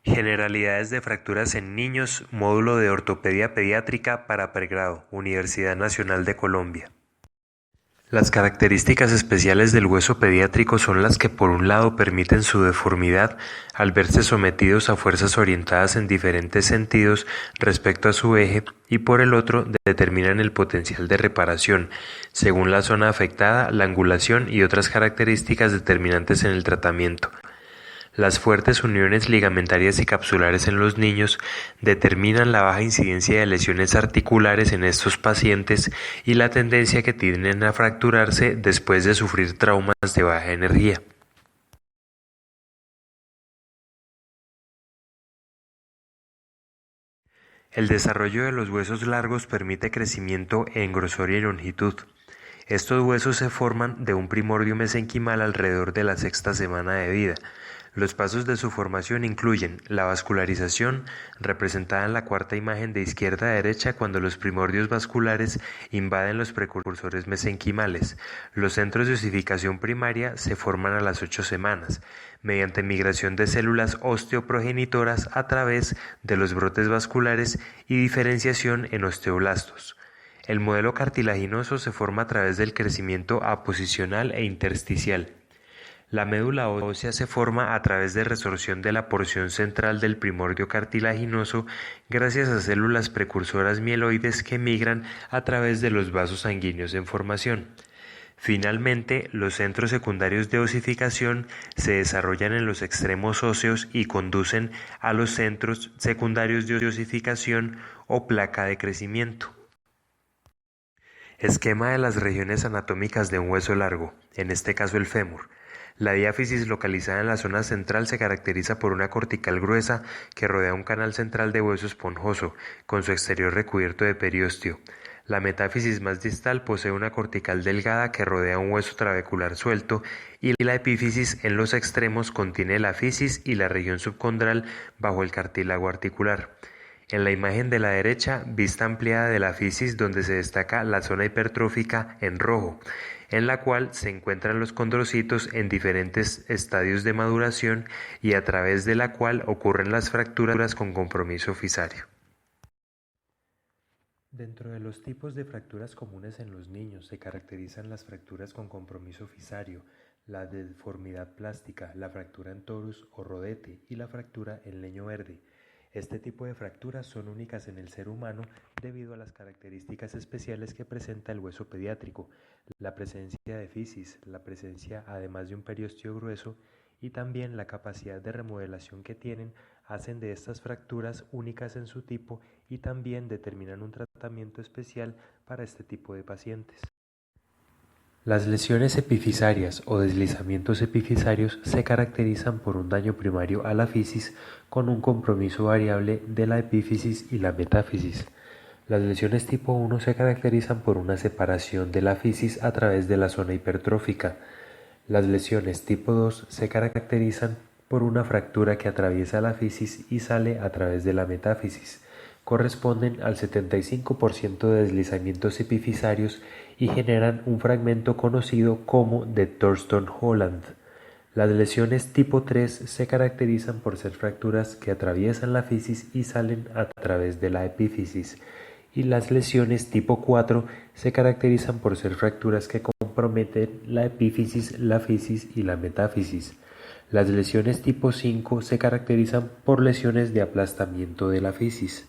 Generalidades de fracturas en niños, módulo de ortopedia pediátrica para pregrado, Universidad Nacional de Colombia. Las características especiales del hueso pediátrico son las que por un lado permiten su deformidad al verse sometidos a fuerzas orientadas en diferentes sentidos respecto a su eje y por el otro determinan el potencial de reparación, según la zona afectada, la angulación y otras características determinantes en el tratamiento. Las fuertes uniones ligamentarias y capsulares en los niños determinan la baja incidencia de lesiones articulares en estos pacientes y la tendencia que tienen a fracturarse después de sufrir traumas de baja energía. El desarrollo de los huesos largos permite crecimiento en grosor y en longitud. Estos huesos se forman de un primordio mesenquimal alrededor de la sexta semana de vida. Los pasos de su formación incluyen la vascularización, representada en la cuarta imagen de izquierda a derecha cuando los primordios vasculares invaden los precursores mesenquimales. Los centros de osificación primaria se forman a las 8 semanas, mediante migración de células osteoprogenitoras a través de los brotes vasculares y diferenciación en osteoblastos. El modelo cartilaginoso se forma a través del crecimiento aposicional e intersticial. La médula ósea se forma a través de resorción de la porción central del primordio cartilaginoso gracias a células precursoras mieloides que migran a través de los vasos sanguíneos en formación. Finalmente, los centros secundarios de osificación se desarrollan en los extremos óseos y conducen a los centros secundarios de osificación o placa de crecimiento. Esquema de las regiones anatómicas de un hueso largo, en este caso el fémur. La diáfisis localizada en la zona central se caracteriza por una cortical gruesa que rodea un canal central de hueso esponjoso, con su exterior recubierto de periósteo. La metáfisis más distal posee una cortical delgada que rodea un hueso trabecular suelto y la epífisis en los extremos contiene la fisis y la región subcondral bajo el cartílago articular. En la imagen de la derecha, vista ampliada de la fisis donde se destaca la zona hipertrófica en rojo, en la cual se encuentran los condrocitos en diferentes estadios de maduración y a través de la cual ocurren las fracturas con compromiso fisario. Dentro de los tipos de fracturas comunes en los niños se caracterizan las fracturas con compromiso fisario, la deformidad plástica, la fractura en torus o rodete y la fractura en leño verde. Este tipo de fracturas son únicas en el ser humano debido a las características especiales que presenta el hueso pediátrico, la presencia de fisis, la presencia además de un periósteo grueso y también la capacidad de remodelación que tienen hacen de estas fracturas únicas en su tipo y también determinan un tratamiento especial para este tipo de pacientes. Las lesiones epifisarias o deslizamientos epifisarios se caracterizan por un daño primario a la fisis con un compromiso variable de la epífisis y la metáfisis. Las lesiones tipo 1 se caracterizan por una separación de la fisis a través de la zona hipertrófica. Las lesiones tipo 2 se caracterizan por una fractura que atraviesa la fisis y sale a través de la metáfisis. Corresponden al 75% de deslizamientos epifisarios y generan un fragmento conocido como de Thurston-Holland. Las lesiones tipo 3 se caracterizan por ser fracturas que atraviesan la fisis y salen a través de la epífisis, y las lesiones tipo 4 se caracterizan por ser fracturas que comprometen la epífisis, la fisis y la metáfisis. Las lesiones tipo 5 se caracterizan por lesiones de aplastamiento de la fisis.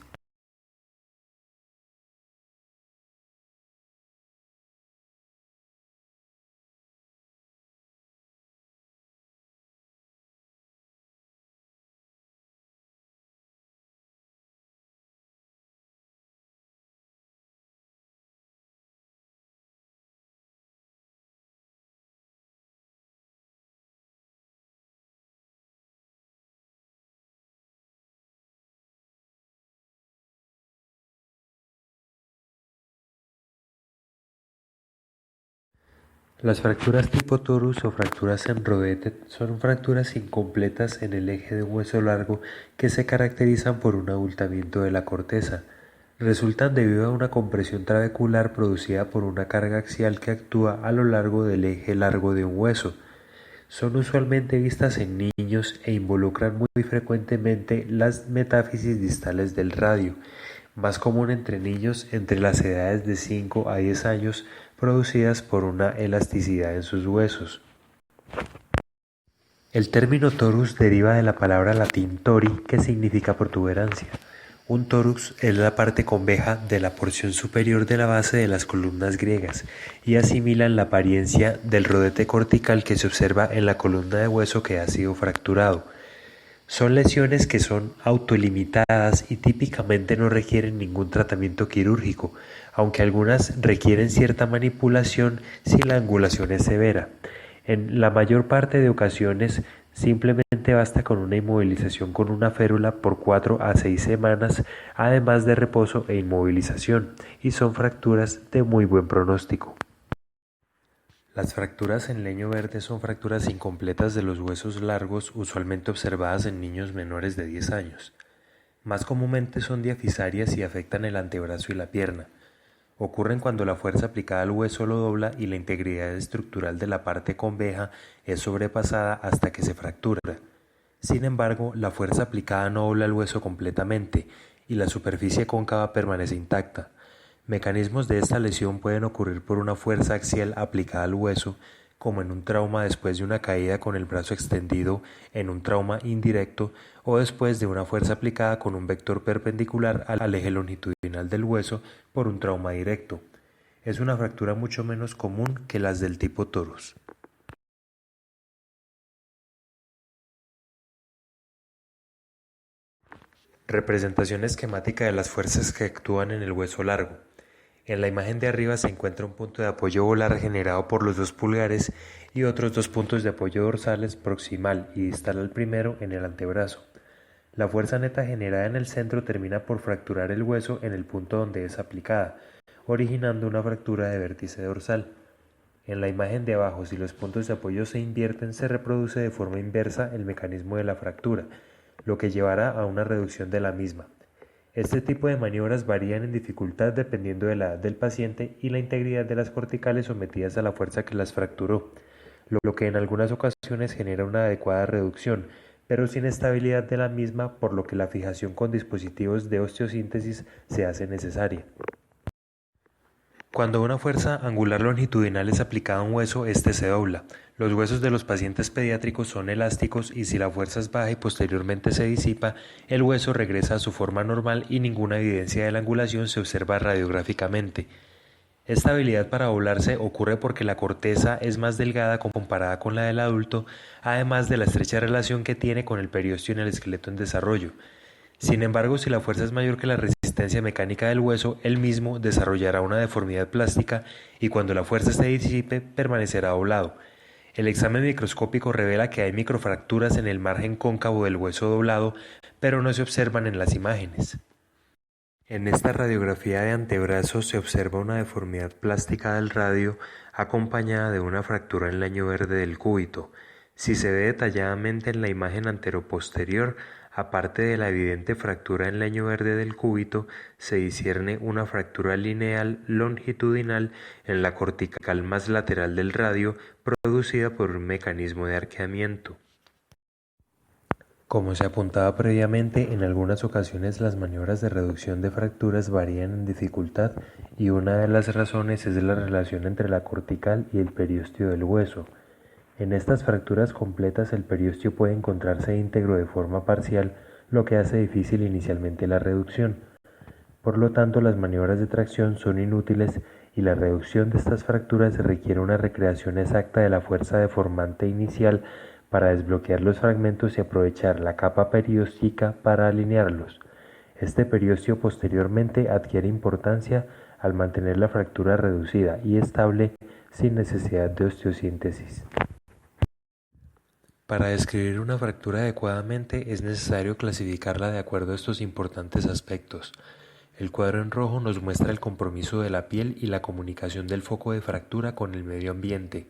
Las fracturas tipo torus o fracturas en rodete son fracturas incompletas en el eje de un hueso largo que se caracterizan por un abultamiento de la corteza. Resultan debido a una compresión trabecular producida por una carga axial que actúa a lo largo del eje largo de un hueso. Son usualmente vistas en niños e involucran muy frecuentemente las metáfisis distales del radio, más común entre niños entre las edades de 5 a 10 años, producidas por una elasticidad en sus huesos. El término torus deriva de la palabra latín tori, que significa protuberancia. Un torus es la parte conveja de la porción superior de la base de las columnas griegas y asimilan la apariencia del rodete cortical que se observa en la columna de hueso que ha sido fracturado. Son lesiones que son autolimitadas y típicamente no requieren ningún tratamiento quirúrgico, aunque algunas requieren cierta manipulación si la angulación es severa. En la mayor parte de ocasiones simplemente basta con una inmovilización con una férula por 4 a 6 semanas, además de reposo e inmovilización, y son fracturas de muy buen pronóstico. Las fracturas en leño verde son fracturas incompletas de los huesos largos usualmente observadas en niños menores de 10 años. Más comúnmente son diafisarias y afectan el antebrazo y la pierna. Ocurren cuando la fuerza aplicada al hueso lo dobla y la integridad estructural de la parte conveja es sobrepasada hasta que se fractura. Sin embargo, la fuerza aplicada no dobla el hueso completamente y la superficie cóncava permanece intacta. Mecanismos de esta lesión pueden ocurrir por una fuerza axial aplicada al hueso, como en un trauma después de una caída con el brazo extendido en un trauma indirecto, o después de una fuerza aplicada con un vector perpendicular al eje longitudinal del hueso por un trauma directo. Es una fractura mucho menos común que las del tipo torus. Representación esquemática de las fuerzas que actúan en el hueso largo. En la imagen de arriba se encuentra un punto de apoyo volar generado por los 2 pulgares y otros 2 puntos de apoyo dorsales proximal y distal al primero en el antebrazo. La fuerza neta generada en el centro termina por fracturar el hueso en el punto donde es aplicada, originando una fractura de vértice dorsal. En la imagen de abajo, si los puntos de apoyo se invierten, se reproduce de forma inversa el mecanismo de la fractura, lo que llevará a una reducción de la misma. Este tipo de maniobras varían en dificultad dependiendo de la edad del paciente y la integridad de las corticales sometidas a la fuerza que las fracturó, lo que en algunas ocasiones genera una adecuada reducción, pero sin estabilidad de la misma, por lo que la fijación con dispositivos de osteosíntesis se hace necesaria. Cuando una fuerza angular longitudinal es aplicada a un hueso, este se dobla. Los huesos de los pacientes pediátricos son elásticos y si la fuerza es baja y posteriormente se disipa, el hueso regresa a su forma normal y ninguna evidencia de la angulación se observa radiográficamente. Esta habilidad para doblarse ocurre porque la corteza es más delgada comparada con la del adulto, además de la estrecha relación que tiene con el periósteo en el esqueleto en desarrollo. Sin embargo, si la fuerza es mayor que la resistencia mecánica del hueso, el mismo desarrollará una deformidad plástica y cuando la fuerza se disipe, permanecerá doblado. El examen microscópico revela que hay microfracturas en el margen cóncavo del hueso doblado, pero no se observan en las imágenes. En esta radiografía de antebrazo se observa una deformidad plástica del radio acompañada de una fractura en leño verde del cúbito. Si se ve detalladamente en la imagen anteroposterior, aparte de la evidente fractura en leño verde del cúbito, se discierne una fractura lineal longitudinal en la cortical más lateral del radio, producida por un mecanismo de arqueamiento. Como se apuntaba previamente, en algunas ocasiones las maniobras de reducción de fracturas varían en dificultad y una de las razones es la relación entre la cortical y el periósteo del hueso. En estas fracturas completas el periósteo puede encontrarse íntegro de forma parcial, lo que hace difícil inicialmente la reducción. Por lo tanto, las maniobras de tracción son inútiles y la reducción de estas fracturas requiere una recreación exacta de la fuerza deformante inicial para desbloquear los fragmentos y aprovechar la capa perióstica para alinearlos. Este periósteo posteriormente adquiere importancia al mantener la fractura reducida y estable sin necesidad de osteosíntesis. Para describir una fractura adecuadamente es necesario clasificarla de acuerdo a estos importantes aspectos. El cuadro en rojo nos muestra el compromiso de la piel y la comunicación del foco de fractura con el medio ambiente.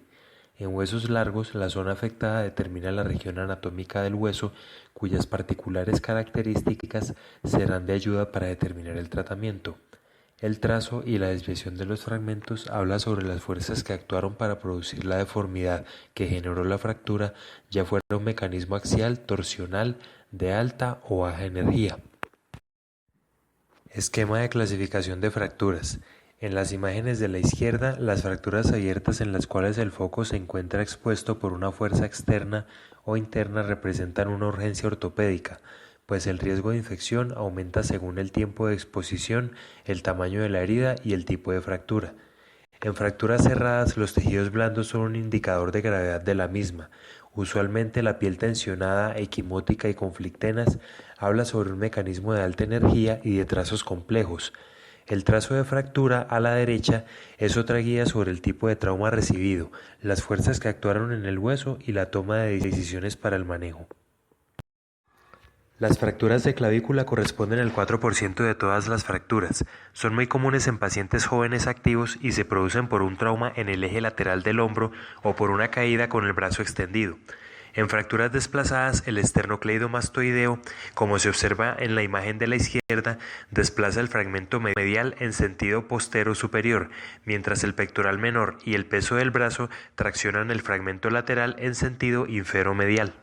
En huesos largos, la zona afectada determina la región anatómica del hueso, cuyas particulares características serán de ayuda para determinar el tratamiento. El trazo y la desviación de los fragmentos habla sobre las fuerzas que actuaron para producir la deformidad que generó la fractura, ya fuera un mecanismo axial, torsional, de alta o baja energía. Esquema de clasificación de fracturas. En las imágenes de la izquierda, las fracturas abiertas en las cuales el foco se encuentra expuesto por una fuerza externa o interna representan una urgencia ortopédica, pues el riesgo de infección aumenta según el tiempo de exposición, el tamaño de la herida y el tipo de fractura. En fracturas cerradas, los tejidos blandos son un indicador de gravedad de la misma. Usualmente la piel tensionada, equimótica y con flictenas habla sobre un mecanismo de alta energía y de trazos complejos. El trazo de fractura a la derecha es otra guía sobre el tipo de trauma recibido, las fuerzas que actuaron en el hueso y la toma de decisiones para el manejo. Las fracturas de clavícula corresponden al 4% de todas las fracturas. Son muy comunes en pacientes jóvenes activos y se producen por un trauma en el eje lateral del hombro o por una caída con el brazo extendido. En fracturas desplazadas, el esternocleidomastoideo, como se observa en la imagen de la izquierda, desplaza el fragmento medial en sentido postero superior, mientras el pectoral menor y el peso del brazo traccionan el fragmento lateral en sentido inferomedial.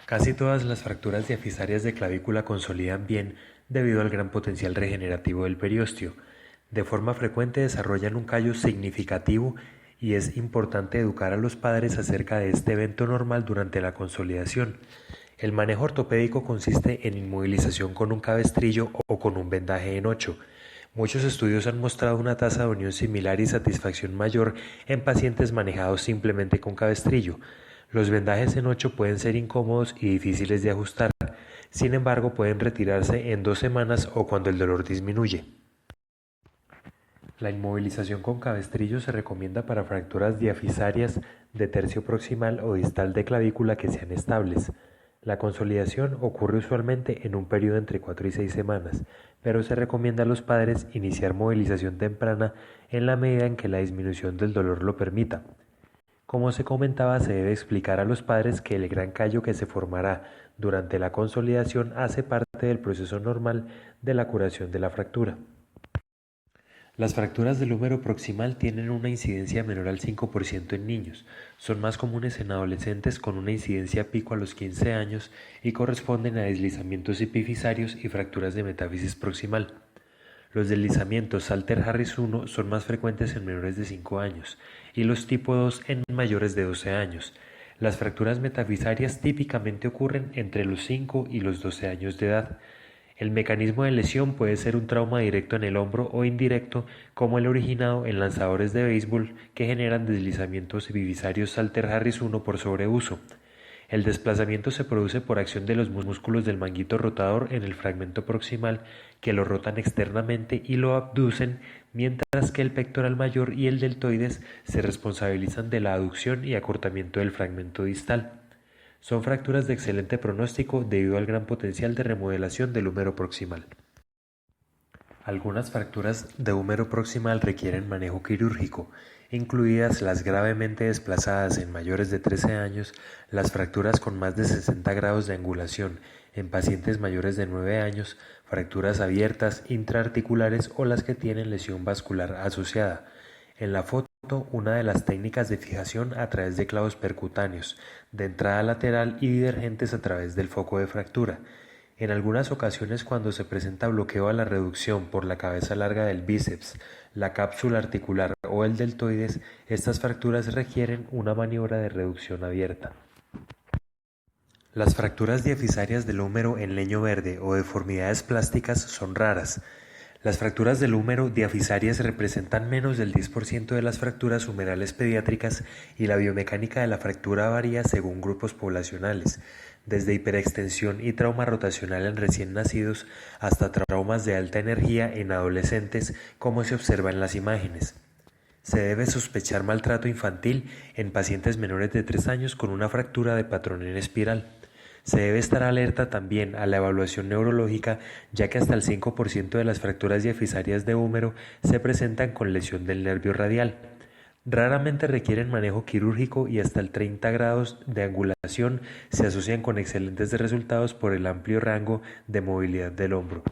Casi todas las fracturas diafisarias de clavícula consolidan bien debido al gran potencial regenerativo del periósteo. De forma frecuente desarrollan un callo significativo y es importante educar a los padres acerca de este evento normal durante la consolidación. El manejo ortopédico consiste en inmovilización con un cabestrillo o con un vendaje en 8. Muchos estudios han mostrado una tasa de unión similar y satisfacción mayor en pacientes manejados simplemente con cabestrillo. Los vendajes en 8 pueden ser incómodos y difíciles de ajustar, sin embargo pueden retirarse en 2 semanas o cuando el dolor disminuye. La inmovilización con cabestrillo se recomienda para fracturas diafisarias de tercio proximal o distal de clavícula que sean estables. La consolidación ocurre usualmente en un periodo entre 4 y 6 semanas, pero se recomienda a los padres iniciar movilización temprana en la medida en que la disminución del dolor lo permita. Como se comentaba, se debe explicar a los padres que el gran callo que se formará durante la consolidación hace parte del proceso normal de la curación de la fractura. Las fracturas del húmero proximal tienen una incidencia menor al 5% en niños, son más comunes en adolescentes con una incidencia pico a los 15 años y corresponden a deslizamientos epifisarios y fracturas de metáfisis proximal. Los deslizamientos Salter-Harris 1 son más frecuentes en menores de 5 años y los tipo 2 en mayores de 12 años. Las fracturas metafisarias típicamente ocurren entre los 5 y los 12 años de edad. El mecanismo de lesión puede ser un trauma directo en el hombro o indirecto, como el originado en lanzadores de béisbol que generan deslizamientos epifisarios Salter-Harris 1 por sobreuso. El desplazamiento se produce por acción de los músculos del manguito rotador en el fragmento proximal que lo rotan externamente y lo abducen, mientras que el pectoral mayor y el deltoides se responsabilizan de la aducción y acortamiento del fragmento distal. Son fracturas de excelente pronóstico debido al gran potencial de remodelación del húmero proximal. Algunas fracturas de húmero proximal requieren manejo quirúrgico, incluidas las gravemente desplazadas en mayores de 13 años, las fracturas con más de 60 grados de angulación en pacientes mayores de 9 años, fracturas abiertas intraarticulares o las que tienen lesión vascular asociada. En la foto, una de las técnicas de fijación a través de clavos percutáneos, de entrada lateral y divergentes a través del foco de fractura. En algunas ocasiones, cuando se presenta bloqueo a la reducción por la cabeza larga del bíceps, la cápsula articular o el deltoides, estas fracturas requieren una maniobra de reducción abierta. Las fracturas diafisarias del húmero en leño verde o deformidades plásticas son raras. Las fracturas del húmero diafisarias representan menos del 10% de las fracturas humerales pediátricas y la biomecánica de la fractura varía según grupos poblacionales, desde hiperextensión y trauma rotacional en recién nacidos hasta traumas de alta energía en adolescentes, como se observa en las imágenes. Se debe sospechar maltrato infantil en pacientes menores de 3 años con una fractura de patrón en espiral. Se debe estar alerta también a la evaluación neurológica, ya que hasta el 5% de las fracturas diafisarias de húmero se presentan con lesión del nervio radial. Raramente requieren manejo quirúrgico y hasta el 30 grados de angulación se asocian con excelentes resultados por el amplio rango de movilidad del hombro.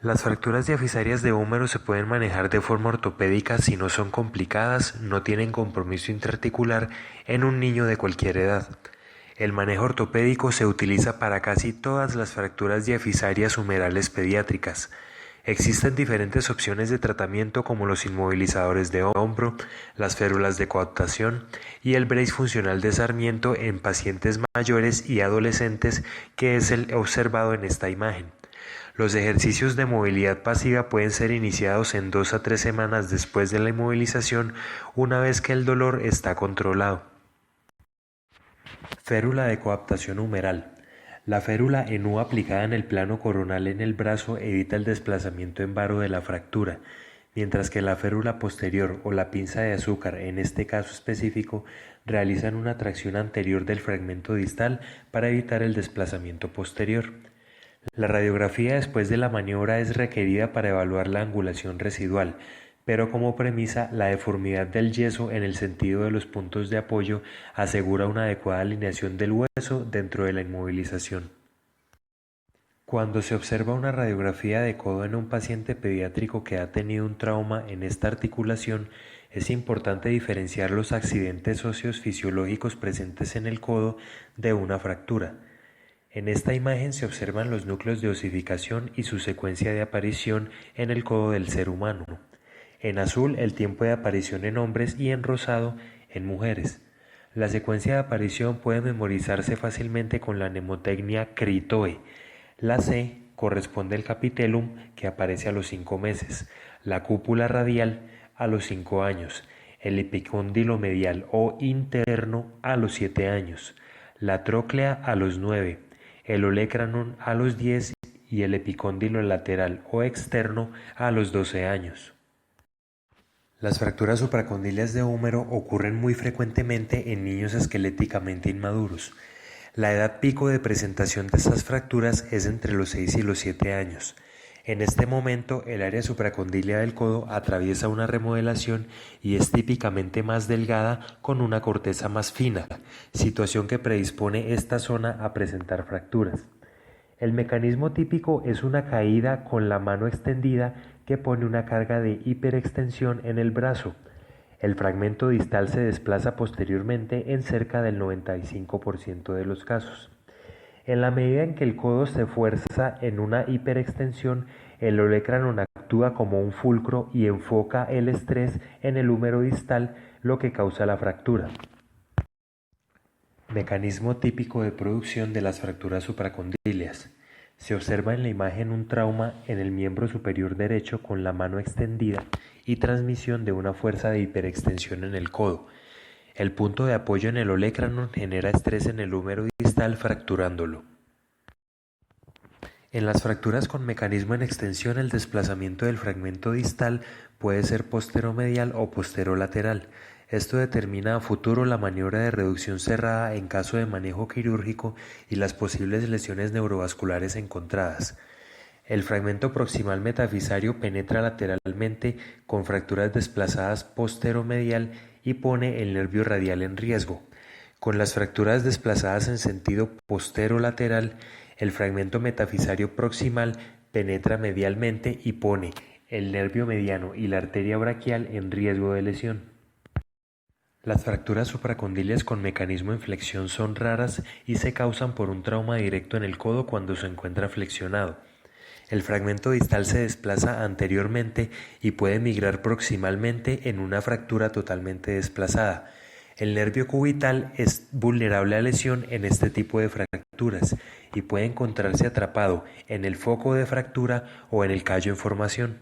Las fracturas diafisarias de húmero se pueden manejar de forma ortopédica si no son complicadas, no tienen compromiso intraarticular en un niño de cualquier edad. El manejo ortopédico se utiliza para casi todas las fracturas diafisarias humerales pediátricas. Existen diferentes opciones de tratamiento como los inmovilizadores de hombro, las férulas de coaptación y el brace funcional de Sarmiento en pacientes mayores y adolescentes, que es el observado en esta imagen. Los ejercicios de movilidad pasiva pueden ser iniciados en 2 a 3 semanas después de la inmovilización, una vez que el dolor está controlado. Férula de coaptación humeral. La férula en U aplicada en el plano coronal en el brazo evita el desplazamiento en varo de la fractura, mientras que la férula posterior o la pinza de azúcar, en este caso específico, realizan una tracción anterior del fragmento distal para evitar el desplazamiento posterior. La radiografía después de la maniobra es requerida para evaluar la angulación residual, pero como premisa, la deformidad del yeso en el sentido de los puntos de apoyo asegura una adecuada alineación del hueso dentro de la inmovilización. Cuando se observa una radiografía de codo en un paciente pediátrico que ha tenido un trauma en esta articulación, es importante diferenciar los accidentes óseos fisiológicos presentes en el codo de una fractura. En esta imagen se observan los núcleos de osificación y su secuencia de aparición en el codo del ser humano. En azul, el tiempo de aparición en hombres y en rosado, en mujeres. La secuencia de aparición puede memorizarse fácilmente con la mnemotecnia CRITOE. La C corresponde al capitellum, que aparece a los 5 meses, la cúpula radial a los 5 años, el epicóndilo medial o interno a los 7 años, la tróclea a los 9, el olecranon a los 10 y el epicóndilo lateral o externo a los 12 años. Las fracturas supracondilias de húmero ocurren muy frecuentemente en niños esqueléticamente inmaduros. La edad pico de presentación de estas fracturas es entre los 6 y los 7 años. En este momento, el área supracondilia del codo atraviesa una remodelación y es típicamente más delgada con una corteza más fina, situación que predispone esta zona a presentar fracturas. El mecanismo típico es una caída con la mano extendida que pone una carga de hiperextensión en el brazo. El fragmento distal se desplaza posteriormente en cerca del 95% de los casos. En la medida en que el codo se fuerza en una hiperextensión, el olecranon actúa como un fulcro y enfoca el estrés en el húmero distal, lo que causa la fractura. Mecanismo típico de producción de las fracturas supracondilias. Se observa en la imagen un trauma en el miembro superior derecho con la mano extendida y transmisión de una fuerza de hiperextensión en el codo. El punto de apoyo en el olecranon genera estrés en el húmero distal fracturándolo. En las fracturas con mecanismo en extensión, el desplazamiento del fragmento distal puede ser posteromedial o posterolateral. Esto determina a futuro la maniobra de reducción cerrada en caso de manejo quirúrgico y las posibles lesiones neurovasculares encontradas. El fragmento proximal metafisario penetra lateralmente con fracturas desplazadas posteromedial y pone el nervio radial en riesgo. Con las fracturas desplazadas en sentido posterolateral, el fragmento metafisario proximal penetra medialmente y pone el nervio mediano y la arteria braquial en riesgo de lesión. Las fracturas supracondilias con mecanismo en flexión son raras y se causan por un trauma directo en el codo cuando se encuentra flexionado. El fragmento distal se desplaza anteriormente y puede migrar proximalmente en una fractura totalmente desplazada. El nervio cubital es vulnerable a lesión en este tipo de fracturas y puede encontrarse atrapado en el foco de fractura o en el callo en formación.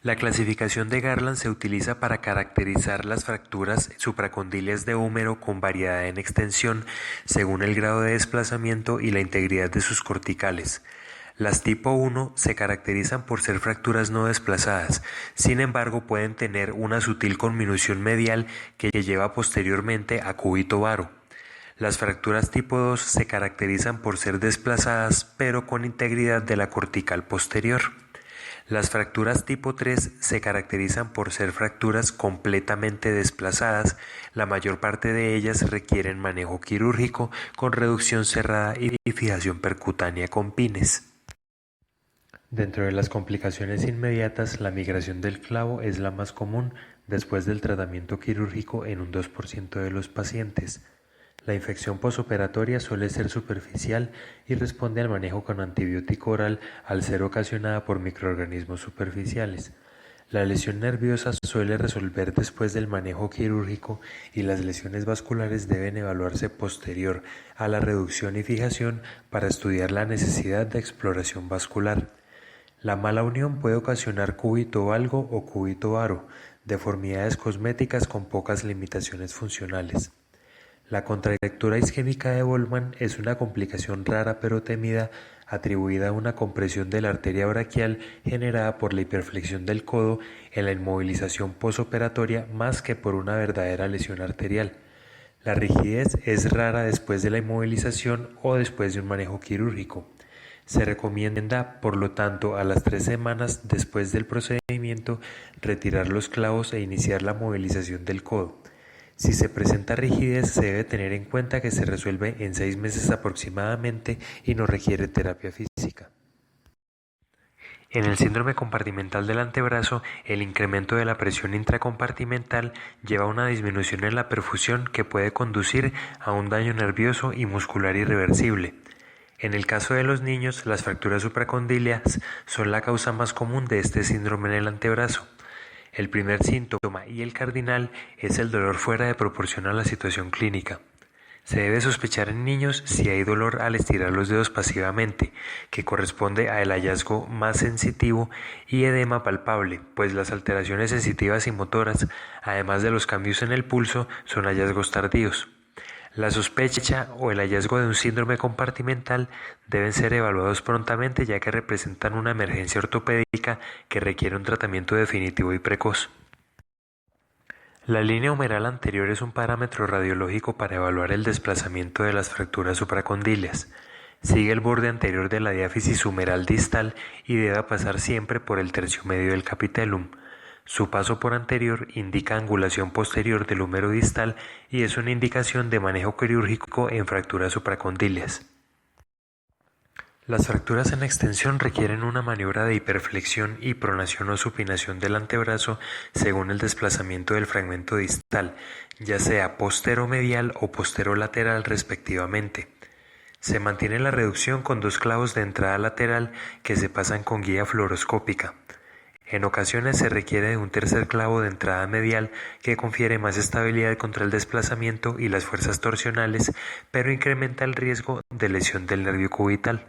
La clasificación de Garland se utiliza para caracterizar las fracturas supracondilias de húmero con variedad en extensión según el grado de desplazamiento y la integridad de sus corticales. Las tipo 1 se caracterizan por ser fracturas no desplazadas, sin embargo pueden tener una sutil conminución medial que lleva posteriormente a cúbito varo. Las fracturas tipo 2 se caracterizan por ser desplazadas pero con integridad de la cortical posterior. Las fracturas tipo 3 se caracterizan por ser fracturas completamente desplazadas, la mayor parte de ellas requieren manejo quirúrgico con reducción cerrada y fijación percutánea con pines. Dentro de las complicaciones inmediatas, la migración del clavo es la más común después del tratamiento quirúrgico en un 2% de los pacientes. La infección posoperatoria suele ser superficial y responde al manejo con antibiótico oral al ser ocasionada por microorganismos superficiales. La lesión nerviosa suele resolver después del manejo quirúrgico y las lesiones vasculares deben evaluarse posterior a la reducción y fijación para estudiar la necesidad de exploración vascular. La mala unión puede ocasionar cúbito valgo o cúbito varo, deformidades cosméticas con pocas limitaciones funcionales. La contractura isquémica de Volman es una complicación rara pero temida atribuida a una compresión de la arteria braquial generada por la hiperflexión del codo en la inmovilización posoperatoria más que por una verdadera lesión arterial. La rigidez es rara después de la inmovilización o después de un manejo quirúrgico. Se recomienda, por lo tanto, a las 3 semanas después del procedimiento, retirar los clavos e iniciar la movilización del codo. Si se presenta rigidez, se debe tener en cuenta que se resuelve en 6 meses aproximadamente y no requiere terapia física. En el síndrome compartimental del antebrazo, el incremento de la presión intracompartimental lleva a una disminución en la perfusión que puede conducir a un daño nervioso y muscular irreversible. En el caso de los niños, las fracturas supracondíleas son la causa más común de este síndrome en el antebrazo. El primer síntoma y el cardinal es el dolor fuera de proporción a la situación clínica. Se debe sospechar en niños si hay dolor al estirar los dedos pasivamente, que corresponde al hallazgo más sensitivo, y edema palpable, pues las alteraciones sensitivas y motoras, además de los cambios en el pulso, son hallazgos tardíos. La sospecha o el hallazgo de un síndrome compartimental deben ser evaluados prontamente ya que representan una emergencia ortopédica que requiere un tratamiento definitivo y precoz. La línea humeral anterior es un parámetro radiológico para evaluar el desplazamiento de las fracturas supracondíleas. Sigue el borde anterior de la diáfisis humeral distal y debe pasar siempre por el tercio medio del capitellum. Su paso por anterior indica angulación posterior del húmero distal y es una indicación de manejo quirúrgico en fracturas supracondíleas. Las fracturas en extensión requieren una maniobra de hiperflexión y pronación o supinación del antebrazo según el desplazamiento del fragmento distal, ya sea posteromedial o posterolateral respectivamente. Se mantiene la reducción con 2 clavos de entrada lateral que se pasan con guía fluoroscópica. En ocasiones se requiere de un tercer clavo de entrada medial que confiere más estabilidad contra el desplazamiento y las fuerzas torsionales, pero incrementa el riesgo de lesión del nervio cubital.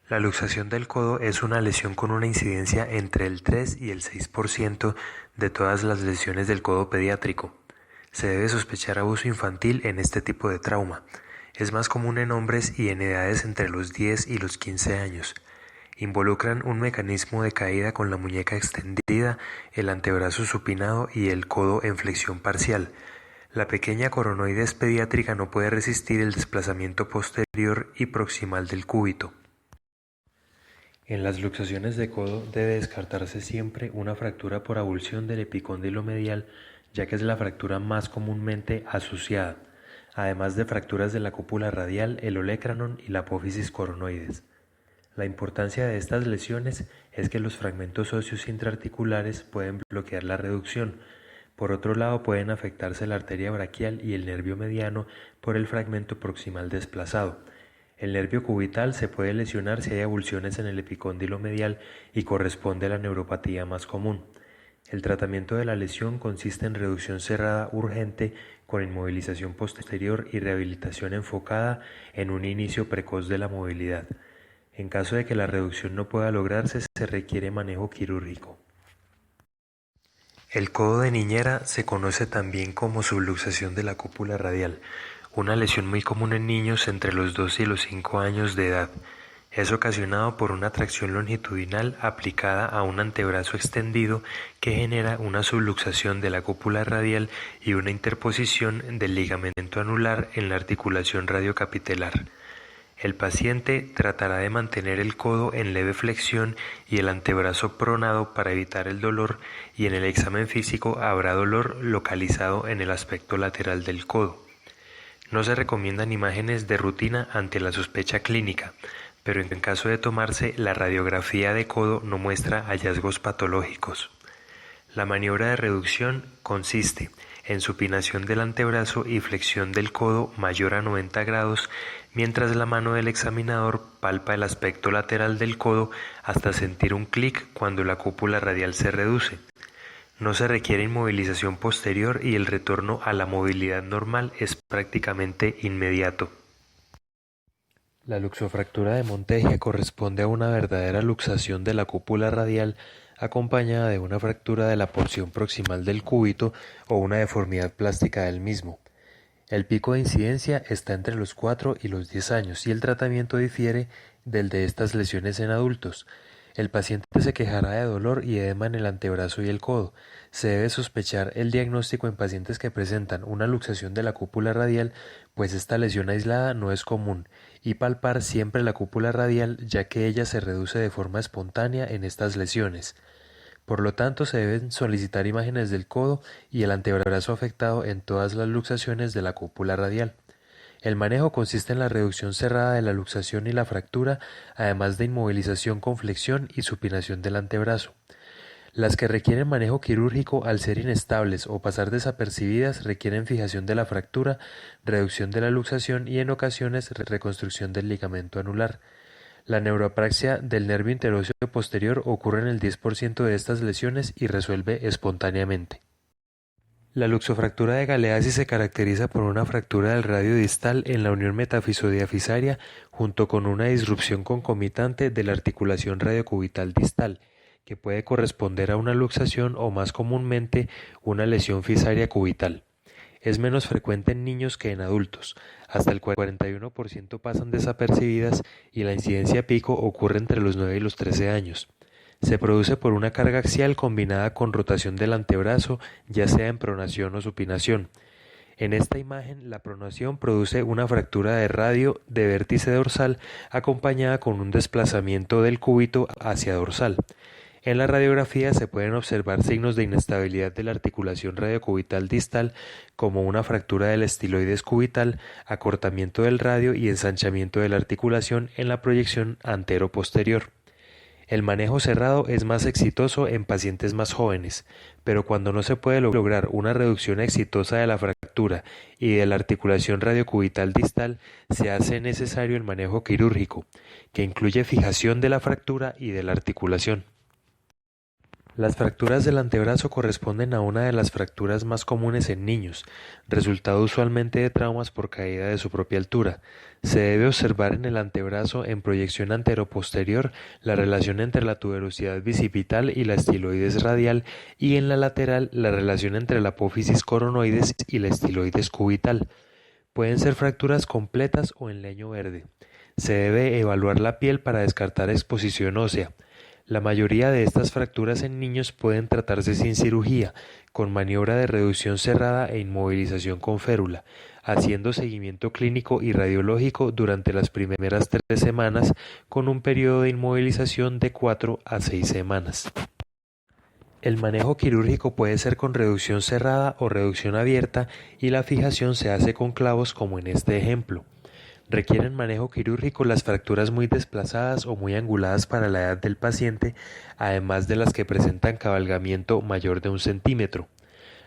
La luxación del codo es una lesión con una incidencia entre el 3 y el 6% de todas las lesiones del codo pediátrico. Se debe sospechar abuso infantil en este tipo de trauma. Es más común en hombres y en edades entre los 10 y los 15 años. Involucran un mecanismo de caída con la muñeca extendida, el antebrazo supinado y el codo en flexión parcial. La pequeña coronoides pediátrica no puede resistir el desplazamiento posterior y proximal del cúbito. En las luxaciones de codo debe descartarse siempre una fractura por avulsión del epicóndilo medial, ya que es la fractura más comúnmente asociada, además de fracturas de la cúpula radial, el olecranon y la apófisis coronoides. La importancia de estas lesiones es que los fragmentos óseos intraarticulares pueden bloquear la reducción. Por otro lado, pueden afectarse la arteria braquial y el nervio mediano por el fragmento proximal desplazado. El nervio cubital se puede lesionar si hay avulsiones en el epicóndilo medial y corresponde a la neuropatía más común. El tratamiento de la lesión consiste en reducción cerrada urgente con inmovilización posterior y rehabilitación enfocada en un inicio precoz de la movilidad. En caso de que la reducción no pueda lograrse, se requiere manejo quirúrgico. El codo de niñera se conoce también como subluxación de la cúpula radial, una lesión muy común en niños entre los 2 y los 5 años de edad. Es ocasionado por una tracción longitudinal aplicada a un antebrazo extendido que genera una subluxación de la cúpula radial y una interposición del ligamento anular en la articulación radiocapitelar. El paciente tratará de mantener el codo en leve flexión y el antebrazo pronado para evitar el dolor, y en el examen físico habrá dolor localizado en el aspecto lateral del codo. No se recomiendan imágenes de rutina ante la sospecha clínica, pero en caso de tomarse la radiografía de codo no muestra hallazgos patológicos. La maniobra de reducción consiste en supinación del antebrazo y flexión del codo mayor a 90 grados, mientras la mano del examinador palpa el aspecto lateral del codo hasta sentir un clic cuando la cúpula radial se reduce. No se requiere inmovilización posterior y el retorno a la movilidad normal es prácticamente inmediato. La luxofractura de Montegia corresponde a una verdadera luxación de la cúpula radial acompañada de una fractura de la porción proximal del cúbito o una deformidad plástica del mismo. El pico de incidencia está entre los 4 y los 10 años y el tratamiento difiere del de estas lesiones en adultos. El paciente se quejará de dolor y edema en el antebrazo y el codo. Se debe sospechar el diagnóstico en pacientes que presentan una luxación de la cúpula radial, pues esta lesión aislada no es común, y palpar siempre la cúpula radial ya que ella se reduce de forma espontánea en estas lesiones. Por lo tanto, se deben solicitar imágenes del codo y el antebrazo afectado en todas las luxaciones de la cúpula radial. El manejo consiste en la reducción cerrada de la luxación y la fractura, además de inmovilización con flexión y supinación del antebrazo. Las que requieren manejo quirúrgico al ser inestables o pasar desapercibidas requieren fijación de la fractura, reducción de la luxación y en ocasiones reconstrucción del ligamento anular. La neuropraxia del nervio interóseo posterior ocurre en el 10% de estas lesiones y resuelve espontáneamente. La luxofractura de Galeazzi se caracteriza por una fractura del radio distal en la unión metafisodiafisaria junto con una disrupción concomitante de la articulación radiocubital distal, que puede corresponder a una luxación o más comúnmente una lesión fisaria cubital. Es menos frecuente en niños que en adultos, hasta el 41% pasan desapercibidas y la incidencia pico ocurre entre los 9 y los 13 años. Se produce por una carga axial combinada con rotación del antebrazo, ya sea en pronación o supinación. En esta imagen, la pronación produce una fractura de radio de vértice dorsal acompañada con un desplazamiento del cúbito hacia dorsal. En la radiografía se pueden observar signos de inestabilidad de la articulación radiocubital distal como una fractura del estiloides cubital, acortamiento del radio y ensanchamiento de la articulación en la proyección antero-posterior. El manejo cerrado es más exitoso en pacientes más jóvenes, pero cuando no se puede lograr una reducción exitosa de la fractura y de la articulación radiocubital distal, se hace necesario el manejo quirúrgico, que incluye fijación de la fractura y de la articulación. Las fracturas del antebrazo corresponden a una de las fracturas más comunes en niños, resultado usualmente de traumas por caída de su propia altura. Se debe observar en el antebrazo en proyección anteroposterior la relación entre la tuberosidad bicipital y la estiloides radial y en la lateral la relación entre la apófisis coronoides y la estiloides cubital. Pueden ser fracturas completas o en leño verde. Se debe evaluar la piel para descartar exposición ósea. La mayoría de estas fracturas en niños pueden tratarse sin cirugía, con maniobra de reducción cerrada e inmovilización con férula, haciendo seguimiento clínico y radiológico durante las primeras 3 semanas con un periodo de inmovilización de 4 a 6 semanas. El manejo quirúrgico puede ser con reducción cerrada o reducción abierta y la fijación se hace con clavos como en este ejemplo. Requieren manejo quirúrgico las fracturas muy desplazadas o muy anguladas para la edad del paciente, además de las que presentan cabalgamiento mayor de 1 centímetro.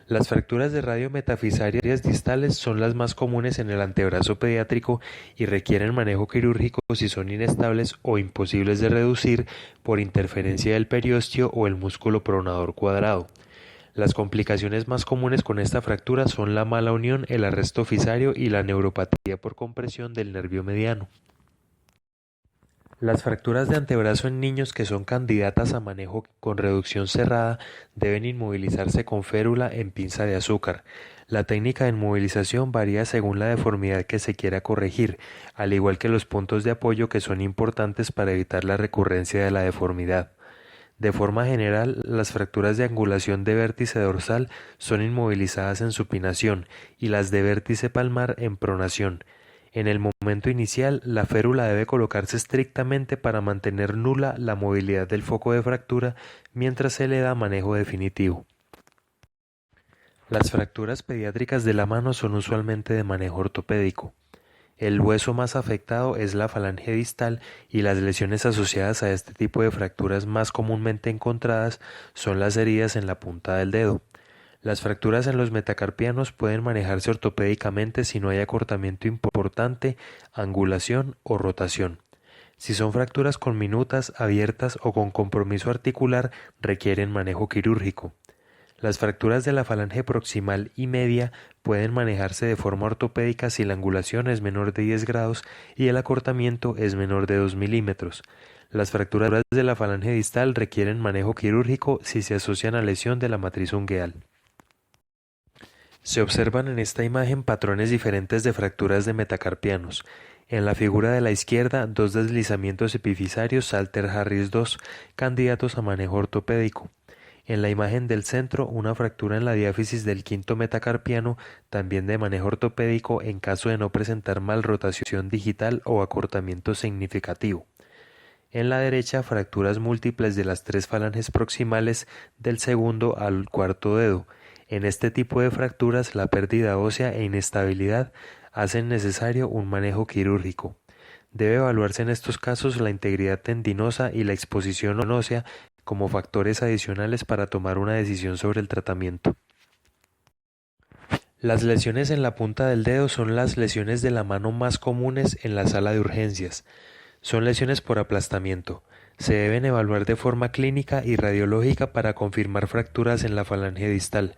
Las fracturas de radio metafisarias distales son las más comunes en el antebrazo pediátrico y requieren manejo quirúrgico si son inestables o imposibles de reducir por interferencia del periósteo o el músculo pronador cuadrado. Las complicaciones más comunes con esta fractura son la mala unión, el arresto fisario y la neuropatía por compresión del nervio mediano. Las fracturas de antebrazo en niños que son candidatas a manejo con reducción cerrada deben inmovilizarse con férula en pinza de azúcar. La técnica de inmovilización varía según la deformidad que se quiera corregir, al igual que los puntos de apoyo que son importantes para evitar la recurrencia de la deformidad. De forma general, las fracturas de angulación de vértice dorsal son inmovilizadas en supinación y las de vértice palmar en pronación. En el momento inicial, la férula debe colocarse estrictamente para mantener nula la movilidad del foco de fractura mientras se le da manejo definitivo. Las fracturas pediátricas de la mano son usualmente de manejo ortopédico. El hueso más afectado es la falange distal y las lesiones asociadas a este tipo de fracturas más comúnmente encontradas son las heridas en la punta del dedo. Las fracturas en los metacarpianos pueden manejarse ortopédicamente si no hay acortamiento importante, angulación o rotación. Si son fracturas conminutas, abiertas o con compromiso articular, requieren manejo quirúrgico. Las fracturas de la falange proximal y media pueden manejarse de forma ortopédica si la angulación es menor de 10 grados y el acortamiento es menor de 2 milímetros. Las fracturas de la falange distal requieren manejo quirúrgico si se asocian a lesión de la matriz ungueal. Se observan en esta imagen patrones diferentes de fracturas de metacarpianos. En la figura de la izquierda, dos deslizamientos epifisarios Salter-Harris II, candidatos a manejo ortopédico. En la imagen del centro, una fractura en la diáfisis del quinto metacarpiano, también de manejo ortopédico en caso de no presentar malrotación digital o acortamiento significativo. En la derecha, fracturas múltiples de las tres falanges proximales del segundo al cuarto dedo. En este tipo de fracturas, la pérdida ósea e inestabilidad hacen necesario un manejo quirúrgico. Debe evaluarse en estos casos la integridad tendinosa y la exposición ósea como factores adicionales para tomar una decisión sobre el tratamiento. Las lesiones en la punta del dedo son las lesiones de la mano más comunes en la sala de urgencias. Son lesiones por aplastamiento. Se deben evaluar de forma clínica y radiológica para confirmar fracturas en la falange distal.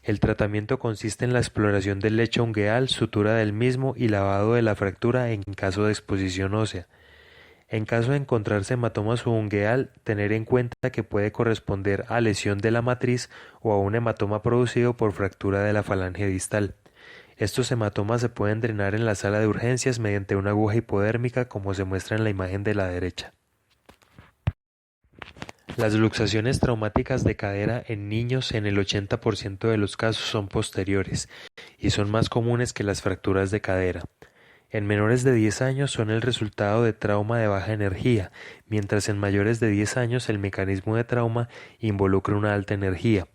El tratamiento consiste en la exploración del lecho ungueal, sutura del mismo y lavado de la fractura en caso de exposición ósea. En caso de encontrarse hematoma subungueal, tener en cuenta que puede corresponder a lesión de la matriz o a un hematoma producido por fractura de la falange distal. Estos hematomas se pueden drenar en la sala de urgencias mediante una aguja hipodérmica como se muestra en la imagen de la derecha. Las luxaciones traumáticas de cadera en niños en el 80% de los casos son posteriores y son más comunes que las fracturas de cadera. En menores de 10 años son el resultado de trauma de baja energía, mientras en mayores de 10 años el mecanismo de trauma involucra una alta energía.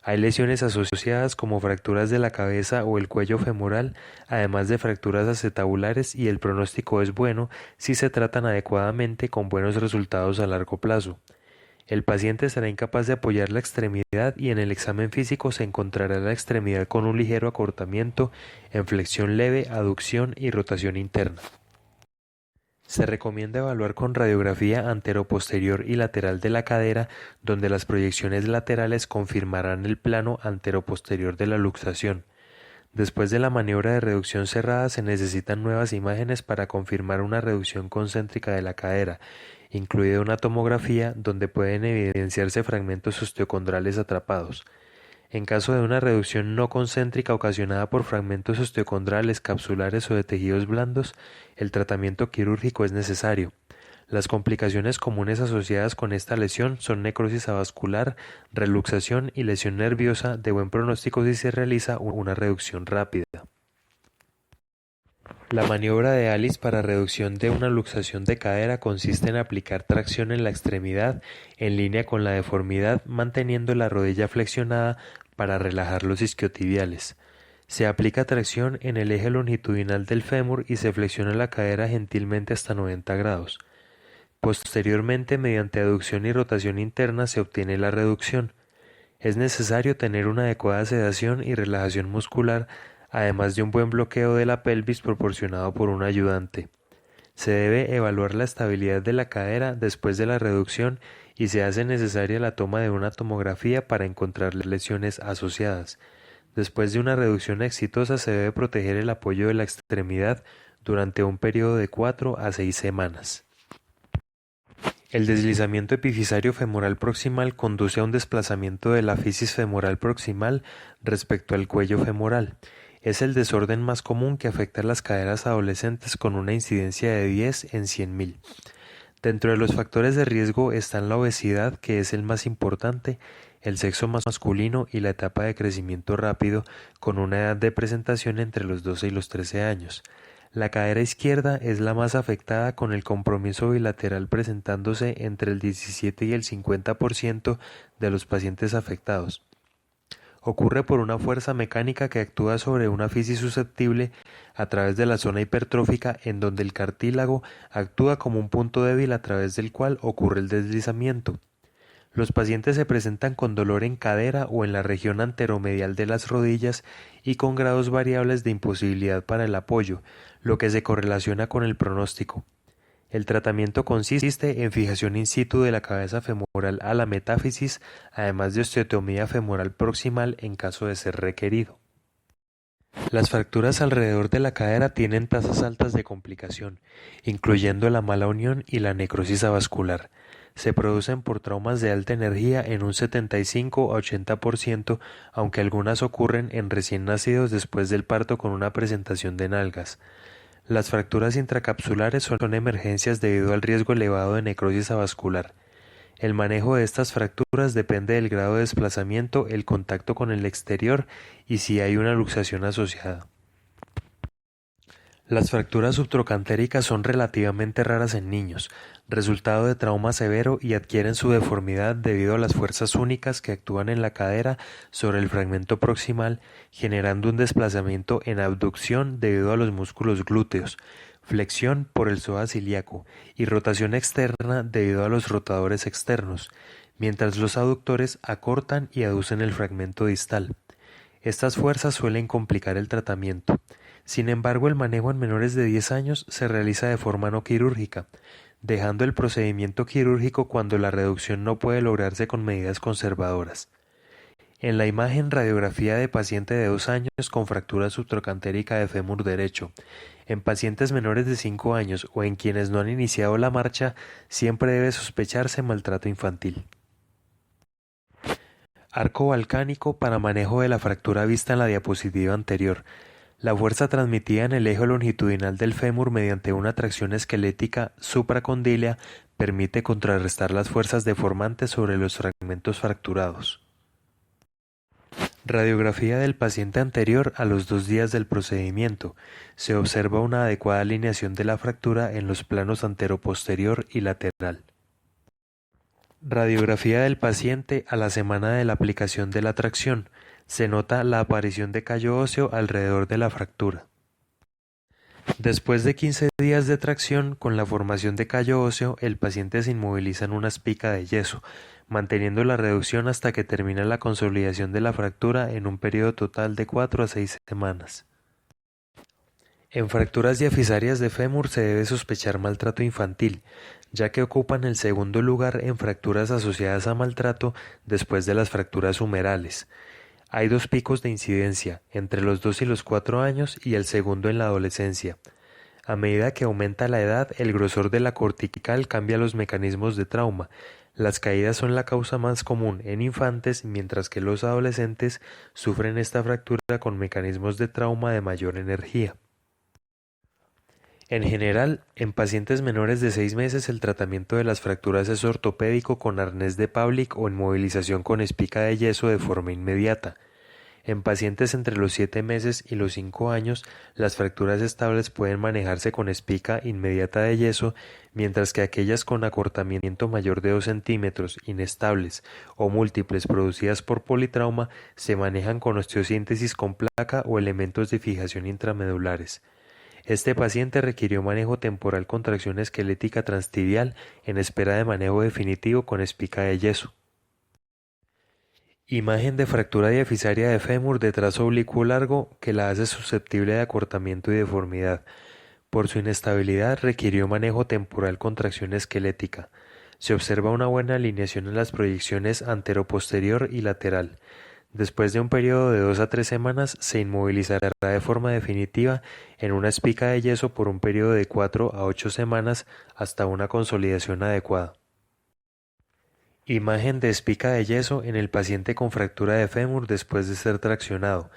Hay lesiones asociadas como fracturas de la cabeza o el cuello femoral, además de fracturas acetabulares, y el pronóstico es bueno si se tratan adecuadamente con buenos resultados a largo plazo. El paciente será incapaz de apoyar la extremidad y en el examen físico se encontrará la extremidad con un ligero acortamiento, en flexión leve, aducción y rotación interna. Se recomienda evaluar con radiografía anteroposterior y lateral de la cadera, donde las proyecciones laterales confirmarán el plano anteroposterior de la luxación. Después de la maniobra de reducción cerrada se necesitan nuevas imágenes para confirmar una reducción concéntrica de la cadera, incluida una tomografía donde pueden evidenciarse fragmentos osteocondrales atrapados. En caso de una reducción no concéntrica ocasionada por fragmentos osteocondrales, capsulares o de tejidos blandos, el tratamiento quirúrgico es necesario. Las complicaciones comunes asociadas con esta lesión son necrosis avascular, reluxación y lesión nerviosa de buen pronóstico si se realiza una reducción rápida. La maniobra de Alice para reducción de una luxación de cadera consiste en aplicar tracción en la extremidad en línea con la deformidad, manteniendo la rodilla flexionada para relajar los isquiotibiales. Se aplica tracción en el eje longitudinal del fémur y se flexiona la cadera gentilmente hasta 90 grados. Posteriormente, mediante aducción y rotación interna se obtiene la reducción. Es necesario tener una adecuada sedación y relajación muscular, además de un buen bloqueo de la pelvis proporcionado por un ayudante. Se debe evaluar la estabilidad de la cadera después de la reducción y se hace necesaria la toma de una tomografía para encontrar lesiones asociadas. Después de una reducción exitosa se debe proteger el apoyo de la extremidad durante un periodo de 4 a 6 semanas. El deslizamiento epifisario femoral proximal conduce a un desplazamiento de la fisis femoral proximal respecto al cuello femoral. Es el desorden más común que afecta a las caderas adolescentes con una incidencia de 10 en 100.000. Dentro de los factores de riesgo están la obesidad, que es el más importante, el sexo masculino y la etapa de crecimiento rápido con una edad de presentación entre los 12 y los 13 años. La cadera izquierda es la más afectada, con el compromiso bilateral presentándose entre el 17 y el 50% de los pacientes afectados. Ocurre por una fuerza mecánica que actúa sobre una fisis susceptible a través de la zona hipertrófica en donde el cartílago actúa como un punto débil a través del cual ocurre el deslizamiento. Los pacientes se presentan con dolor en cadera o en la región anteromedial de las rodillas y con grados variables de imposibilidad para el apoyo, lo que se correlaciona con el pronóstico. El tratamiento consiste en fijación in situ de la cabeza femoral a la metáfisis, además de osteotomía femoral proximal en caso de ser requerido. Las fracturas alrededor de la cadera tienen tasas altas de complicación, incluyendo la mala unión y la necrosis avascular. Se producen por traumas de alta energía en un 75 a 80%, aunque algunas ocurren en recién nacidos después del parto con una presentación de nalgas. Las fracturas intracapsulares son emergencias debido al riesgo elevado de necrosis avascular. El manejo de estas fracturas depende del grado de desplazamiento, el contacto con el exterior y si hay una luxación asociada. Las fracturas subtrocantéricas son relativamente raras en niños, resultado de trauma severo y adquieren su deformidad debido a las fuerzas únicas que actúan en la cadera sobre el fragmento proximal, generando un desplazamiento en abducción debido a los músculos glúteos, flexión por el psoas ilíaco y rotación externa debido a los rotadores externos, mientras los aductores acortan y aducen el fragmento distal. Estas fuerzas suelen complicar el tratamiento. Sin embargo, el manejo en menores de 10 años se realiza de forma no quirúrgica, dejando el procedimiento quirúrgico cuando la reducción no puede lograrse con medidas conservadoras. En la imagen radiografía de paciente de 2 años con fractura subtrocantérica de fémur derecho, en pacientes menores de 5 años o en quienes no han iniciado la marcha, siempre debe sospecharse maltrato infantil. Arco balcánico para manejo de la fractura vista en la diapositiva anterior. La fuerza transmitida en el eje longitudinal del fémur mediante una tracción esquelética supracondílea permite contrarrestar las fuerzas deformantes sobre los fragmentos fracturados. Radiografía del paciente anterior a los 2 días del procedimiento. Se observa una adecuada alineación de la fractura en los planos anteroposterior y lateral. Radiografía del paciente a la semana de la aplicación de la tracción. Se nota la aparición de callo óseo alrededor de la fractura. Después de 15 días de tracción, con la formación de callo óseo, el paciente se inmoviliza en una espica de yeso, manteniendo la reducción hasta que termina la consolidación de la fractura en un periodo total de 4 a 6 semanas. En fracturas diafisarias de fémur se debe sospechar maltrato infantil, ya que ocupan el segundo lugar en fracturas asociadas a maltrato después de las fracturas humerales. Hay 2 picos de incidencia, entre los 2 y los 4 años y el segundo en la adolescencia. A medida que aumenta la edad, el grosor de la cortical cambia los mecanismos de trauma. Las caídas son la causa más común en infantes, mientras que los adolescentes sufren esta fractura con mecanismos de trauma de mayor energía. En general, en pacientes menores de 6 meses el tratamiento de las fracturas es ortopédico con arnés de Pavlik o inmovilización con espica de yeso de forma inmediata. En pacientes entre los 7 meses y los 5 años, las fracturas estables pueden manejarse con espica inmediata de yeso, mientras que aquellas con acortamiento mayor de 2 centímetros, inestables o múltiples producidas por politrauma se manejan con osteosíntesis con placa o elementos de fijación intramedulares. Este paciente requirió manejo temporal con tracción esquelética transtibial en espera de manejo definitivo con espica de yeso. Imagen de fractura diafisaria de fémur de trazo oblicuo largo que la hace susceptible de acortamiento y deformidad. Por su inestabilidad requirió manejo temporal con tracción esquelética. Se observa una buena alineación en las proyecciones anteroposterior y lateral. Después de un periodo de 2 a 3 semanas se inmovilizará de forma definitiva en una espica de yeso por un periodo de 4 a 8 semanas hasta una consolidación adecuada. Imagen de espica de yeso en el paciente con fractura de fémur después de ser traccionado.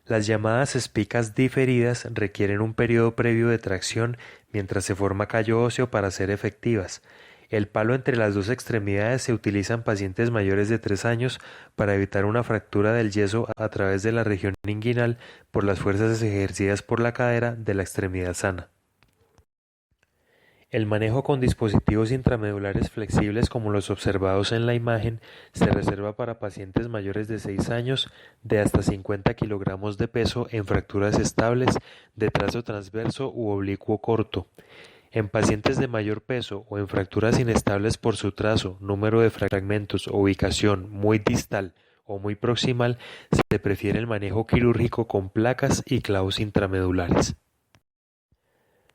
Las llamadas espicas diferidas requieren un periodo previo de tracción mientras se forma callo óseo para ser efectivas. El palo entre las 2 extremidades se utiliza en pacientes mayores de 3 años para evitar una fractura del yeso a través de la región inguinal por las fuerzas ejercidas por la cadera de la extremidad sana. El manejo con dispositivos intramedulares flexibles como los observados en la imagen se reserva para pacientes mayores de 6 años de hasta 50 kilogramos de peso en fracturas estables de trazo transverso u oblicuo corto. En pacientes de mayor peso o en fracturas inestables por su trazo, número de fragmentos o ubicación muy distal o muy proximal, se prefiere el manejo quirúrgico con placas y clavos intramedulares.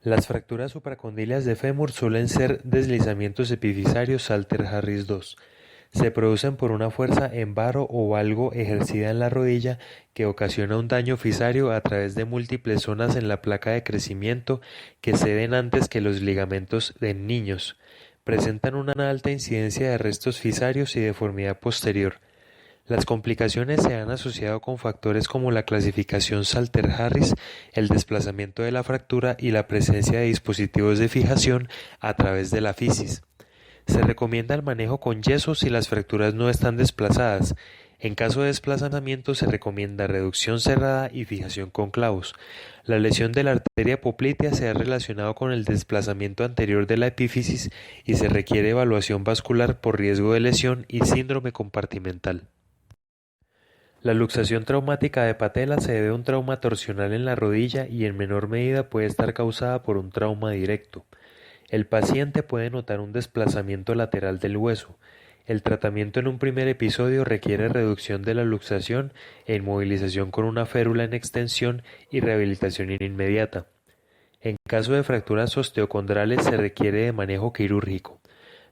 Las fracturas supracondilias de fémur suelen ser deslizamientos epifisarios Salter-Harris II. Se producen por una fuerza en varo o valgo ejercida en la rodilla que ocasiona un daño fisario a través de múltiples zonas en la placa de crecimiento que ceden antes que los ligamentos en niños. Presentan una alta incidencia de restos fisarios y deformidad posterior. Las complicaciones se han asociado con factores como la clasificación Salter-Harris, el desplazamiento de la fractura y la presencia de dispositivos de fijación a través de la fisis. Se recomienda el manejo con yeso si las fracturas no están desplazadas. En caso de desplazamiento se recomienda reducción cerrada y fijación con clavos. La lesión de la arteria poplitea se ha relacionado con el desplazamiento anterior de la epífisis y se requiere evaluación vascular por riesgo de lesión y síndrome compartimental. La luxación traumática de patela se debe a un trauma torsional en la rodilla y en menor medida puede estar causada por un trauma directo. El paciente puede notar un desplazamiento lateral del hueso. El tratamiento en un primer episodio requiere reducción de la luxación e inmovilización con una férula en extensión y rehabilitación inmediata. En caso de fracturas osteocondrales se requiere de manejo quirúrgico.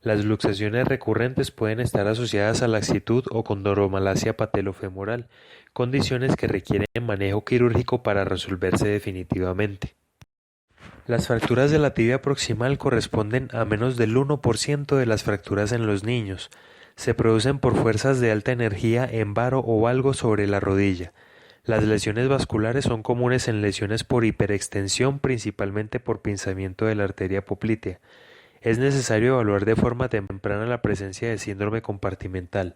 Las luxaciones recurrentes pueden estar asociadas a laxitud o condromalacia patelofemoral, condiciones que requieren manejo quirúrgico para resolverse definitivamente. Las fracturas de la tibia proximal corresponden a menos del 1% de las fracturas en los niños. Se producen por fuerzas de alta energía en varo o valgo sobre la rodilla. Las lesiones vasculares son comunes en lesiones por hiperextensión, principalmente por pinzamiento de la arteria poplitea. Es necesario evaluar de forma temprana la presencia de síndrome compartimental.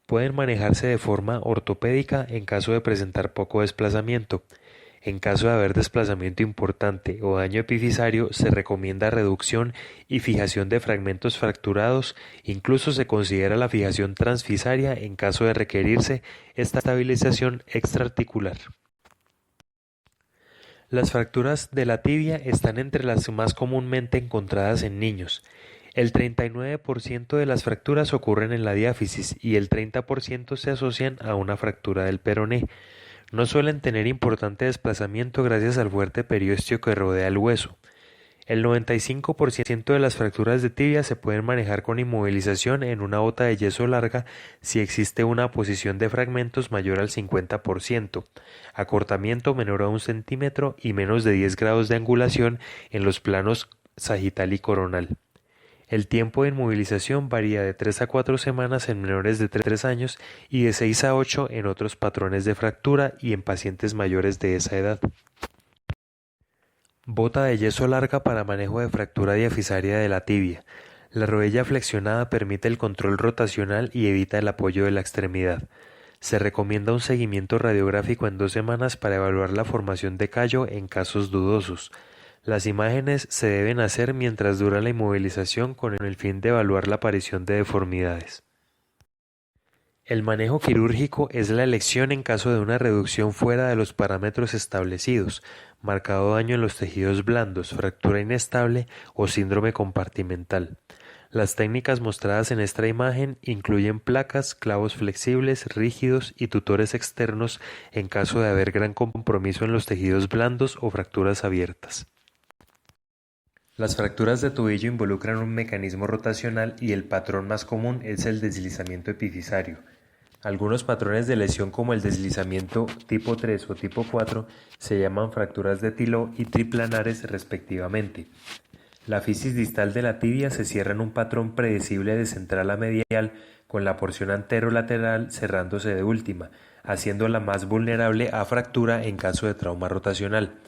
Pueden manejarse de forma ortopédica en caso de presentar poco desplazamiento. En caso de haber desplazamiento importante o daño epifisario, se recomienda reducción y fijación de fragmentos fracturados, incluso se considera la fijación transfisaria en caso de requerirse esta estabilización extraarticular. Las fracturas de la tibia están entre las más comúnmente encontradas en niños. El 39% de las fracturas ocurren en la diáfisis y el 30% se asocian a una fractura del peroné. No suelen tener importante desplazamiento gracias al fuerte periósteo que rodea el hueso. El 95% de las fracturas de tibia se pueden manejar con inmovilización en una bota de yeso larga si existe una posición de fragmentos mayor al 50%, acortamiento menor a 1 centímetro y menos de 10 grados de angulación en los planos sagital y coronal. El tiempo de inmovilización varía de 3 a 4 semanas en menores de 3 años y de 6 a 8 en otros patrones de fractura y en pacientes mayores de esa edad. Bota de yeso larga para manejo de fractura diafisaria de la tibia. La rodilla flexionada permite el control rotacional y evita el apoyo de la extremidad. Se recomienda un seguimiento radiográfico en 2 semanas para evaluar la formación de callo en casos dudosos. Las imágenes se deben hacer mientras dura la inmovilización con el fin de evaluar la aparición de deformidades. El manejo quirúrgico es la elección en caso de una reducción fuera de los parámetros establecidos, marcado daño en los tejidos blandos, fractura inestable o síndrome compartimental. Las técnicas mostradas en esta imagen incluyen placas, clavos flexibles, rígidos y tutores externos en caso de haber gran compromiso en los tejidos blandos o fracturas abiertas. Las fracturas de tobillo involucran un mecanismo rotacional y el patrón más común es el deslizamiento epifisario. Algunos patrones de lesión como el deslizamiento tipo 3 o tipo 4 se llaman fracturas de Tilot y triplanares respectivamente. La fisis distal de la tibia se cierra en un patrón predecible de central a medial con la porción anterolateral cerrándose de última, haciéndola más vulnerable a fractura en caso de trauma rotacional.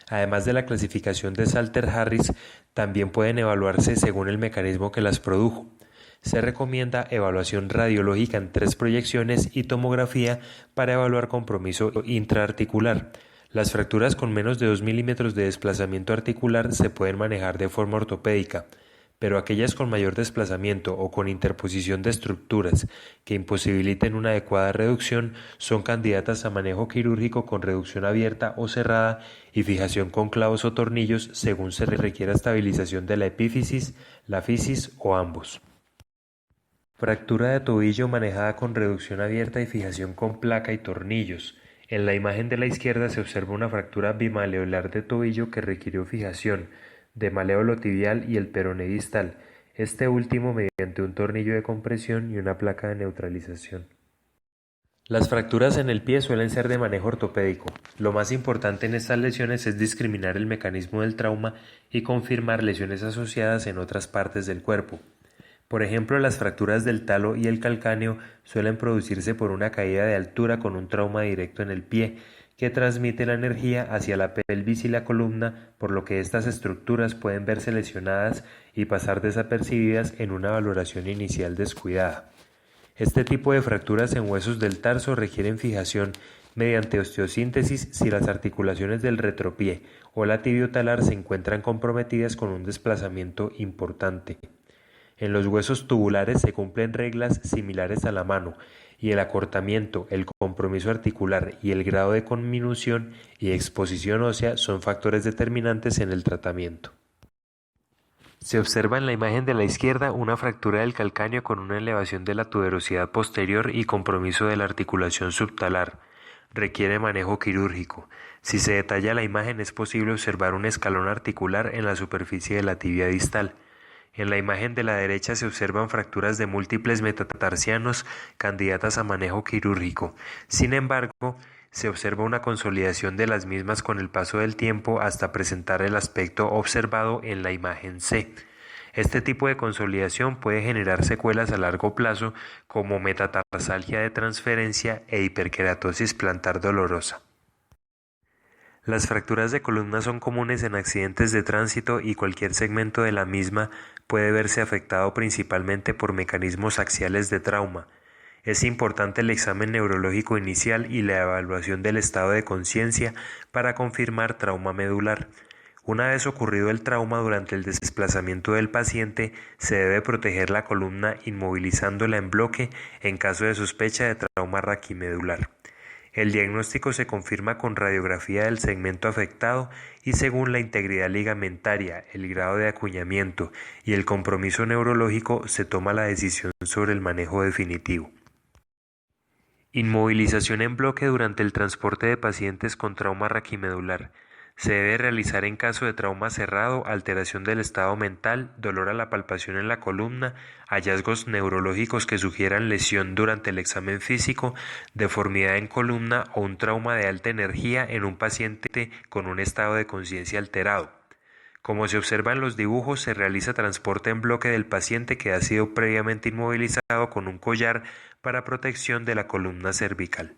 Además de la clasificación de Salter-Harris, también pueden evaluarse según el mecanismo que las produjo. Se recomienda evaluación radiológica en 3 proyecciones y tomografía para evaluar compromiso intraarticular. Las fracturas con menos de 2 milímetros de desplazamiento articular se pueden manejar de forma ortopédica, pero aquellas con mayor desplazamiento o con interposición de estructuras que imposibiliten una adecuada reducción son candidatas a manejo quirúrgico con reducción abierta o cerrada y fijación con clavos o tornillos según se requiera estabilización de la epífisis, la fisis o ambos. Fractura de tobillo manejada con reducción abierta y fijación con placa y tornillos. En la imagen de la izquierda se observa una fractura bimaleolar de tobillo que requirió fijación de maléolo tibial y el peroné distal, este último mediante un tornillo de compresión y una placa de neutralización. Las fracturas en el pie suelen ser de manejo ortopédico. Lo más importante en estas lesiones es discriminar el mecanismo del trauma y confirmar lesiones asociadas en otras partes del cuerpo. Por ejemplo, las fracturas del talo y el calcáneo suelen producirse por una caída de altura con un trauma directo en el pie, que transmite la energía hacia la pelvis y la columna, por lo que estas estructuras pueden verse lesionadas y pasar desapercibidas en una valoración inicial descuidada. Este tipo de fracturas en huesos del tarso requieren fijación mediante osteosíntesis si las articulaciones del retropié o la tibiotalar se encuentran comprometidas con un desplazamiento importante. En los huesos tubulares se cumplen reglas similares a la mano, y el acortamiento, el compromiso articular y el grado de conminución y exposición ósea son factores determinantes en el tratamiento. Se observa en la imagen de la izquierda una fractura del calcáneo con una elevación de la tuberosidad posterior y compromiso de la articulación subtalar. Requiere manejo quirúrgico. Si se detalla la imagen es posible observar un escalón articular en la superficie de la tibia distal. En la imagen de la derecha se observan fracturas de múltiples metatarsianos candidatas a manejo quirúrgico. Sin embargo, se observa una consolidación de las mismas con el paso del tiempo hasta presentar el aspecto observado en la imagen C. Este tipo de consolidación puede generar secuelas a largo plazo como metatarsalgia de transferencia e hiperkeratosis plantar dolorosa. Las fracturas de columna son comunes en accidentes de tránsito y cualquier segmento de la misma puede verse afectado principalmente por mecanismos axiales de trauma. Es importante el examen neurológico inicial y la evaluación del estado de conciencia para confirmar trauma medular. Una vez ocurrido el trauma durante el desplazamiento del paciente, se debe proteger la columna inmovilizándola en bloque en caso de sospecha de trauma raquimedular. El diagnóstico se confirma con radiografía del segmento afectado y según la integridad ligamentaria, el grado de acuñamiento y el compromiso neurológico se toma la decisión sobre el manejo definitivo. Inmovilización en bloque durante el transporte de pacientes con trauma raquimedular. Se debe realizar en caso de trauma cerrado, alteración del estado mental, dolor a la palpación en la columna, hallazgos neurológicos que sugieran lesión durante el examen físico, deformidad en columna o un trauma de alta energía en un paciente con un estado de conciencia alterado. Como se observa en los dibujos, se realiza transporte en bloque del paciente que ha sido previamente inmovilizado con un collar para protección de la columna cervical.